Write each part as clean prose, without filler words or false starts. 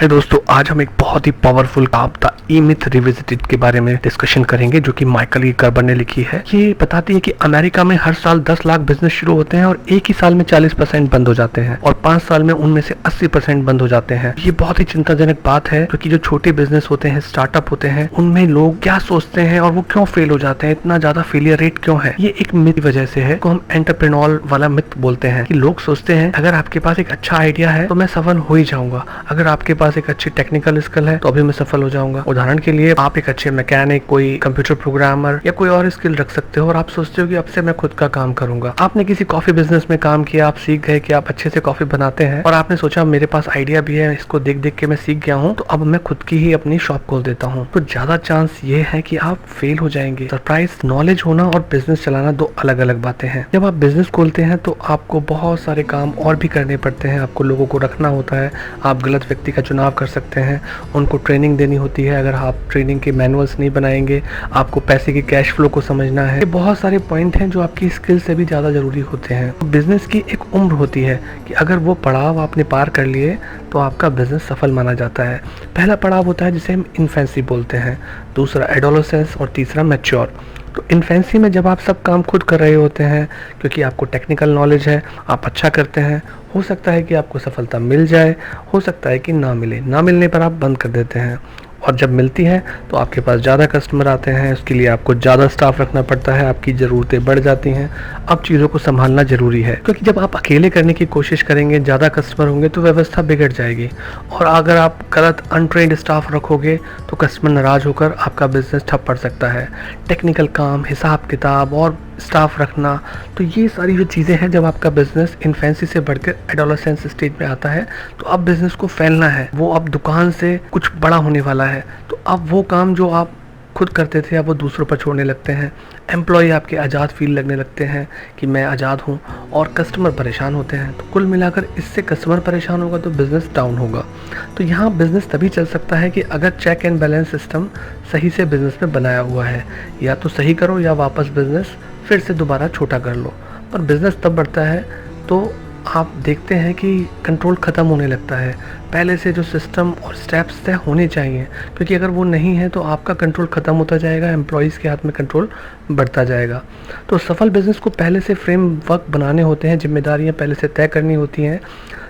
हाय दोस्तों, आज हम एक बहुत ही पावरफुल किताब द ई-मिथ रिविजिटेड के बारे में डिस्कशन करेंगे, जो कि माइकल ई कर्बर ने लिखी है। ये बताती है कि अमेरिका में हर साल 10 लाख बिजनेस शुरू होते हैं और एक ही साल में 40% बंद हो जाते हैं और 5 साल में उनमें से 80% बंद हो जाते हैं। ये बहुत ही चिंताजनक बात है, क्योंकि जो छोटे बिजनेस होते हैं, स्टार्टअप होते हैं, उनमें लोग क्या सोचते हैं और वो क्यों फेल हो जाते हैं, इतना ज्यादा फेलियर रेट क्यों है। ये एक मिथ की वजह से है, को हम एंटरप्रेन्योर वाला मिथ बोलते हैं, कि लोग सोचते हैं अगर आपके पास एक अच्छा आइडिया है तो मैं सफल हो ही जाऊंगा, अगर आपके पास एक अच्छी टेक्निकल स्किल है तो अभी मैं सफल हो जाऊंगा। उदाहरण के लिए, आप एक अच्छे मैकेनिक, कोई कंप्यूटर प्रोग्रामर या कोई और स्किल रख सकते हो और आप सोचते हो कि अब से मैं खुद का काम करूंगा। आपने किसी कॉफी बिजनेस में काम किया, आप सीख गए कि आप अच्छे से कॉफी बनाते हैं और आपने सोचा मेरे पास आइडिया भी है, इसको देख देख के मैं सीख गया हूँ, तो अब मैं खुद की ही अपनी शॉप खोल देता हूँ। तो ज्यादा चांस ये है कि आप फेल हो जाएंगे। सरप्राइज नॉलेज होना और बिजनेस चलाना दो अलग अलग बातें हैं। जब आप बिजनेस खोलते हैं तो आपको बहुत सारे काम और भी करने पड़ते हैं। आपको लोगों को रखना होता है, आप गलत व्यक्ति का चुनाव कर सकते हैं, उनको ट्रेनिंग देनी होती है। अगर आप ट्रेनिंग के मैनुअल्स नहीं बनाएंगे, आपको पैसे की कैश फ्लो को समझना है। ये बहुत सारे पॉइंट हैं जो आपकी स्किल से भी ज़्यादा ज़रूरी होते हैं। तो बिजनेस की एक उम्र होती है कि अगर वो पड़ाव आपने पार कर लिए तो आपका बिजनेस सफल माना जाता है। पहला पड़ाव होता है जिसे हम इन्फेंसी बोलते हैं, दूसरा एडोलेसेंस और तीसरा मैच्योर। तो इन्फेंसी में जब आप सब काम खुद कर रहे होते हैं, क्योंकि आपको टेक्निकल नॉलेज है, आप अच्छा करते हैं, हो सकता है कि आपको सफलता मिल जाए, हो सकता है कि ना मिले। ना मिलने पर आप बंद कर देते हैं, और जब मिलती है तो आपके पास ज़्यादा कस्टमर आते हैं, उसके लिए आपको ज़्यादा स्टाफ रखना पड़ता है, आपकी ज़रूरतें बढ़ जाती हैं। अब चीज़ों को संभालना ज़रूरी है, क्योंकि जब आप अकेले करने की कोशिश करेंगे, ज़्यादा कस्टमर होंगे तो व्यवस्था बिगड़ जाएगी, और अगर आप गलत अनट्रेंड स्टाफ रखोगे तो कस्टमर नाराज़ होकर आपका बिजनेस ठप पड़ सकता है। टेक्निकल काम, हिसाब किताब और स्टाफ रखना, तो ये सारी जो चीज़ें हैं, जब आपका बिजनेस इन्फेंसी से बढ़कर एडोलेसेंस स्टेज में आता है तो अब बिजनेस को फैलना है, वो अब दुकान से कुछ बड़ा होने वाला है। तो अब वो काम जो आप खुद करते थे अब वो दूसरों पर छोड़ने लगते हैं। एम्प्लॉय आपके आज़ाद फील लगने लगते हैं कि मैं आज़ाद हूँ, और कस्टमर परेशान होते हैं। तो कुल मिलाकर इससे कस्टमर परेशान होगा तो बिज़नेस डाउन होगा। तो यहाँ बिज़नेस तभी चल सकता है कि अगर चेक एंड बैलेंस सिस्टम सही से बिज़नेस में बनाया हुआ है। या तो सही करो या वापस बिज़नेस फिर से दोबारा छोटा कर लो। पर बिज़नेस तब बढ़ता है तो आप देखते हैं कि कंट्रोल ख़त्म होने लगता है। पहले से जो सिस्टम और स्टेप्स तय होने चाहिए, क्योंकि अगर वो नहीं है तो आपका कंट्रोल ख़त्म होता जाएगा, एम्प्लॉयज़ के हाथ में कंट्रोल बढ़ता जाएगा। तो सफल बिज़नेस को पहले से फ्रेमवर्क बनाने होते हैं, जिम्मेदारियां पहले से तय करनी होती हैं।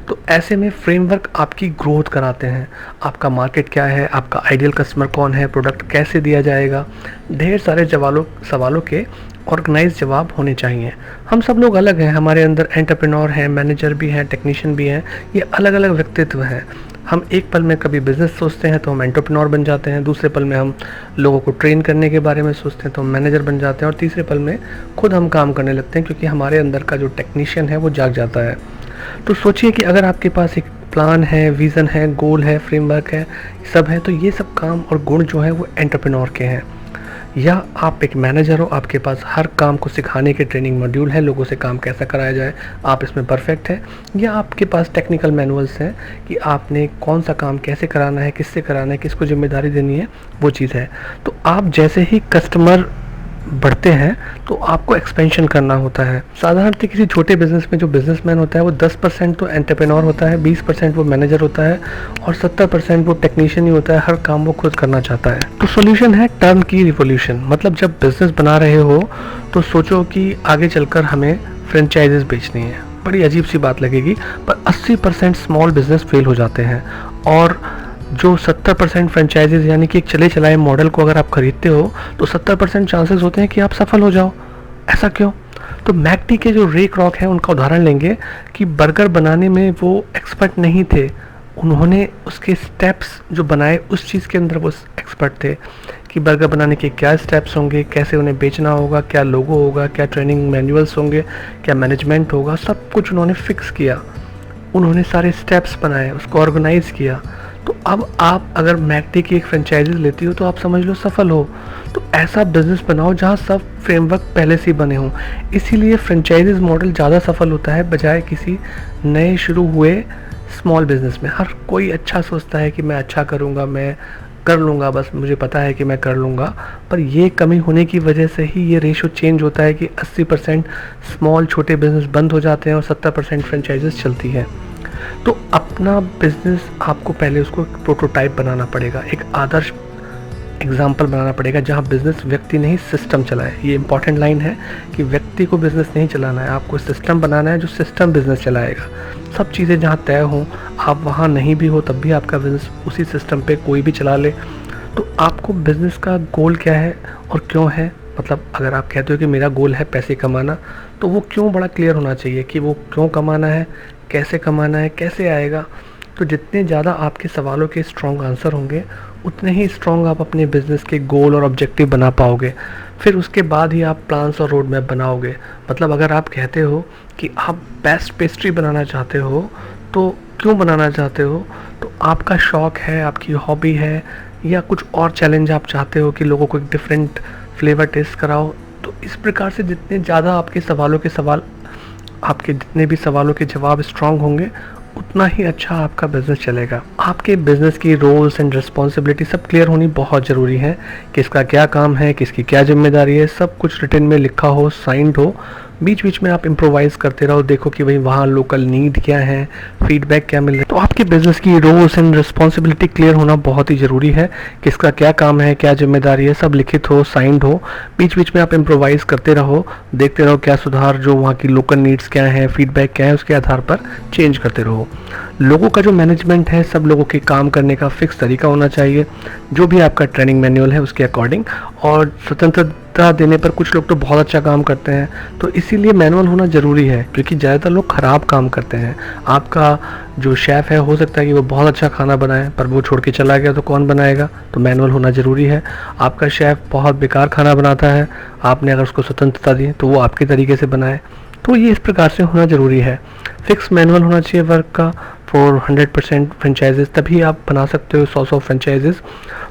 तो ऐसे में फ्रेमवर्क आपकी ग्रोथ कराते हैं। आपका मार्केट क्या है, आपका आइडियल कस्टमर कौन है, प्रोडक्ट कैसे दिया जाएगा, ढेर सारे सवालों के ऑर्गेनाइज जवाब होने चाहिए। हम सब लोग अलग हैं, हमारे अंदर एंटरप्रेन्योर हैं, मैनेजर भी हैं, टेक्नीशियन भी हैं, ये अलग अलग व्यक्तित्व हैं। हम एक पल में कभी बिज़नेस सोचते हैं तो हम एंटरप्रेन्योर बन जाते हैं, दूसरे पल में हम लोगों को ट्रेन करने के बारे में सोचते हैं तो हम मैनेजर बन जाते हैं, और तीसरे पल में खुद हम काम करने लगते हैं, क्योंकि हमारे अंदर का जो टेक्नीशियन है वो जाग जाता है। तो सोचिए कि अगर आपके पास एक प्लान है, विज़न है, गोल है, फ्रेमवर्क है, सब है, तो ये सब काम और गुण जो है वो एंटरप्रेन्योर के हैं। या आप एक मैनेजर हो, आपके पास हर काम को सिखाने के ट्रेनिंग मॉड्यूल है, लोगों से काम कैसा कराया जाए, आप इसमें परफेक्ट हैं। या आपके पास टेक्निकल मैनुअल्स हैं कि आपने कौन सा काम कैसे कराना है, किससे कराना है, किसको जिम्मेदारी देनी है, वो चीज़ है। तो आप जैसे ही कस्टमर बढ़ते हैं तो आपको एक्सपेंशन करना होता है। साधारणतः किसी छोटे बिजनेस में जो बिजनेसमैन होता है वो 10% तो एंटरप्रेन्योर होता है, 20% वो मैनेजर होता है, और 70% वो टेक्नीशियन ही होता है। हर काम वो खुद करना चाहता है। तो सॉल्यूशन है टर्न की रिवॉल्यूशन। मतलब जब बिजनेस बना रहे हो तो सोचो कि आगे चलकर हमें फ्रेंचाइजेस बेचनी है। बड़ी अजीब सी बात लगेगी, पर 80% स्मॉल बिजनेस फेल हो जाते हैं, और जो 70% फ्रेंचाइजीज यानी कि एक चले चलाए मॉडल को अगर आप खरीदते हो तो 70% चांसेस होते हैं कि आप सफल हो जाओ। ऐसा क्यों? तो मैकडी के जो रे क्रॉक हैं उनका उदाहरण लेंगे कि बर्गर बनाने में वो एक्सपर्ट नहीं थे, उन्होंने उसके स्टेप्स जो बनाए उस चीज़ के अंदर वो एक्सपर्ट थे कि बर्गर बनाने के क्या स्टेप्स होंगे, कैसे उन्हें बेचना होगा, क्या लोगो होगा, क्या ट्रेनिंग मैनुअल्स होंगे, क्या मैनेजमेंट होगा, सब कुछ उन्होंने फिक्स किया। उन्होंने सारे स्टेप्स बनाए, उसको ऑर्गेनाइज किया। तो अब आप अगर मैकडी की एक फ्रेंचाइजीज लेती हो तो आप समझ लो सफल हो। तो ऐसा बिजनेस बनाओ जहाँ सब फ्रेमवर्क पहले से ही बने हों। इसीलिए फ्रेंचाइजीज मॉडल ज़्यादा सफल होता है बजाय किसी नए शुरू हुए स्मॉल बिजनेस में। हर कोई अच्छा सोचता है कि मैं अच्छा करूँगा, मैं कर लूँगा, बस मुझे पता है कि मैं कर लूँगा। पर ये कमी होने की वजह से ही ये रेशो चेंज होता है कि 80% स्मॉल छोटे बिजनेस बंद हो जाते हैं और 70% फ्रेंचाइजीज चलती है। तो अपना बिजनेस आपको पहले उसको प्रोटोटाइप बनाना पड़ेगा, एक आदर्श एग्जाम्पल बनाना पड़ेगा जहाँ बिजनेस व्यक्ति नहीं सिस्टम चलाए। ये इंपॉर्टेंट लाइन है कि व्यक्ति को बिजनेस नहीं चलाना है, आपको सिस्टम बनाना है जो सिस्टम बिजनेस चलाएगा। सब चीज़ें जहाँ तय हों, आप वहाँ नहीं भी हो तब भी आपका बिजनेस उसी सिस्टम पे कोई भी चला ले। तो आपको बिजनेस का गोल क्या है और क्यों है, मतलब अगर आप कहते हो कि मेरा गोल है पैसे कमाना, तो वो क्यों बड़ा क्लियर होना चाहिए कि वो क्यों कमाना है, कैसे कमाना है, कैसे आएगा। तो जितने ज़्यादा आपके सवालों के स्ट्रॉन्ग आंसर होंगे उतने ही स्ट्रॉन्ग आप अपने बिजनेस के गोल और ऑब्जेक्टिव बना पाओगे। फिर उसके बाद ही आप प्लान्स और रोड मैप बनाओगे। मतलब अगर आप कहते हो कि आप बेस्ट पेस्ट्री बनाना चाहते हो, तो क्यों बनाना चाहते हो, तो आपका शौक़ है, आपकी हॉबी है, या कुछ और चैलेंज आप चाहते हो कि लोगों को एक डिफरेंट फ्लेवर टेस्ट कराओ। तो इस प्रकार से जितने ज़्यादा आपके जितने भी सवालों के जवाब स्ट्रांग होंगे उतना ही अच्छा आपका बिजनेस चलेगा। आपके बिजनेस की रोल्स एंड रिस्पॉन्सिबिलिटी सब क्लियर होनी बहुत ज़रूरी है। किसका क्या काम है, किसकी क्या जिम्मेदारी है, सब कुछ रिटन में लिखा हो, साइंड हो। बीच बीच में आप इम्प्रोवाइज़ करते रहो, देखो कि भाई वहाँ लोकल नीड क्या है, फीडबैक क्या मिल रहा है। तो आपके बिजनेस की रोल्स एंड रिस्पॉन्सिबिलिटी क्लियर होना बहुत ही ज़रूरी है। किसका क्या काम है, क्या जिम्मेदारी है, सब लिखित हो, साइंड हो। बीच बीच में आप इम्प्रोवाइज़ करते रहो, देखते रहो क्या सुधार, जो वहाँ की लोकल नीड्स क्या है, फीडबैक क्या है, उसके आधार पर चेंज करते रहो। लोगों का जो मैनेजमेंट है, सब लोगों के काम करने का फिक्स तरीका होना चाहिए, जो भी आपका ट्रेनिंग मैनुअल है उसके अकॉर्डिंग। और स्वतंत्रता देने पर कुछ लोग तो बहुत अच्छा काम करते हैं, तो इसीलिए मैनुअल होना ज़रूरी है, क्योंकि ज़्यादातर लोग ख़राब काम करते हैं। आपका जो शेफ़ है हो सकता है कि वो बहुत अच्छा खाना बनाए, पर वो छोड़ के चला गया तो कौन बनाएगा। तो मैनुअल होना ज़रूरी है। आपका शेफ़ बहुत बेकार खाना बनाता है, आपने अगर उसको स्वतंत्रता दी तो वो आपके तरीके से बनाए। तो ये इस प्रकार से होना ज़रूरी है। फिक्स मैनुअल होना चाहिए वर्क का फॉर 100% फ्रेंचाइजेस, तभी आप बना सकते हो 100 फ्रेंचाइजेस।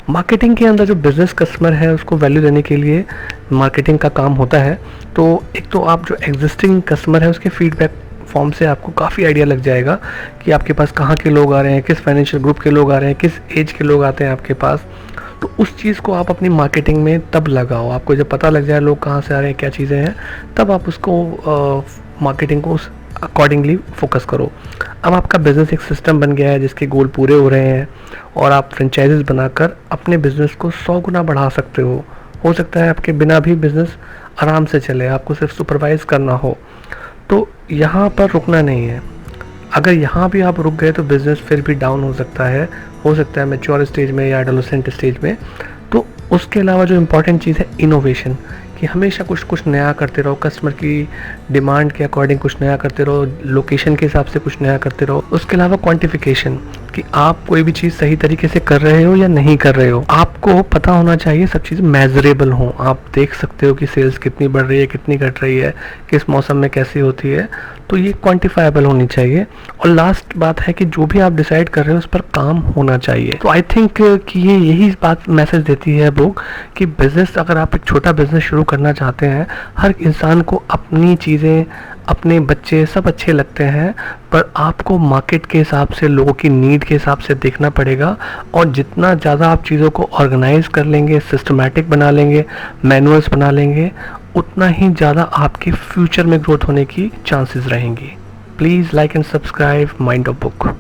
मार्केटिंग के अंदर जो बिज़नेस कस्टमर है उसको वैल्यू देने के लिए मार्केटिंग का काम होता है। तो एक तो आप जो एग्जिस्टिंग कस्टमर है उसके फीडबैक फॉर्म से आपको काफ़ी आइडिया लग जाएगा कि आपके पास कहाँ के लोग आ रहे हैं, किस फाइनेंशियल ग्रुप के लोग आ रहे हैं, किस एज के लोग आते हैं आपके पास। तो उस चीज़ को आप अपनी मार्केटिंग में तब लगाओ। आपको जब पता लग जाए लोग कहाँ से आ रहे हैं, क्या चीज़ें हैं, तब आप उसको मार्केटिंग को उस अकॉर्डिंगली फोकस करो। अब आपका बिज़नेस एक सिस्टम बन गया है जिसके गोल पूरे हो रहे हैं, और आप फ्रेंचाइजेस बनाकर अपने बिज़नेस को 100 गुना बढ़ा सकते हो सकता है आपके बिना भी बिज़नेस आराम से चले, आपको सिर्फ सुपरवाइज़ करना हो। तो यहाँ पर रुकना नहीं है। अगर यहाँ भी आप रुक गए तो बिज़नेस फिर भी डाउन हो सकता है मैच्योर स्टेज में या एडोलेसेंट स्टेज में। तो उसके अलावा जो इम्पोर्टेंट चीज़ है इनोवेशन, कि हमेशा कुछ नया करते रहो, कस्टमर की डिमांड के अकॉर्डिंग कुछ नया करते रहो, लोकेशन के हिसाब से कुछ नया करते रहो। उसके अलावा क्वांटिफिकेशन, कि आप कोई भी चीज़ सही तरीके से कर रहे हो या नहीं कर रहे हो। आपको पता होना चाहिए, सब चीज़ मेजरेबल हो। आप देख सकते हो कि सेल्स कितनी बढ़ रही है, कितनी घट रही है, किस मौसम में कैसी होती है। तो ये क्वांटिफाइबल होनी चाहिए। और लास्ट बात है कि जो भी आप डिसाइड कर रहे हो उस पर काम होना चाहिए। तो आई थिंक कि ये यही बात मैसेज देती है बुक कि बिज़नेस, अगर आप एक छोटा बिज़नेस शुरू करना चाहते हैं, हर इंसान को अपनी चीज़ें, अपने बच्चे सब अच्छे लगते हैं, पर आपको मार्केट के हिसाब से, लोगों की नीड के हिसाब से देखना पड़ेगा। और जितना ज़्यादा आप चीज़ों को ऑर्गेनाइज कर लेंगे, सिस्टमैटिक बना लेंगे, मैनुअल्स बना लेंगे, उतना ही ज़्यादा आपके फ्यूचर में ग्रोथ होने की चांसेस रहेंगी। Please like and subscribe mind of book.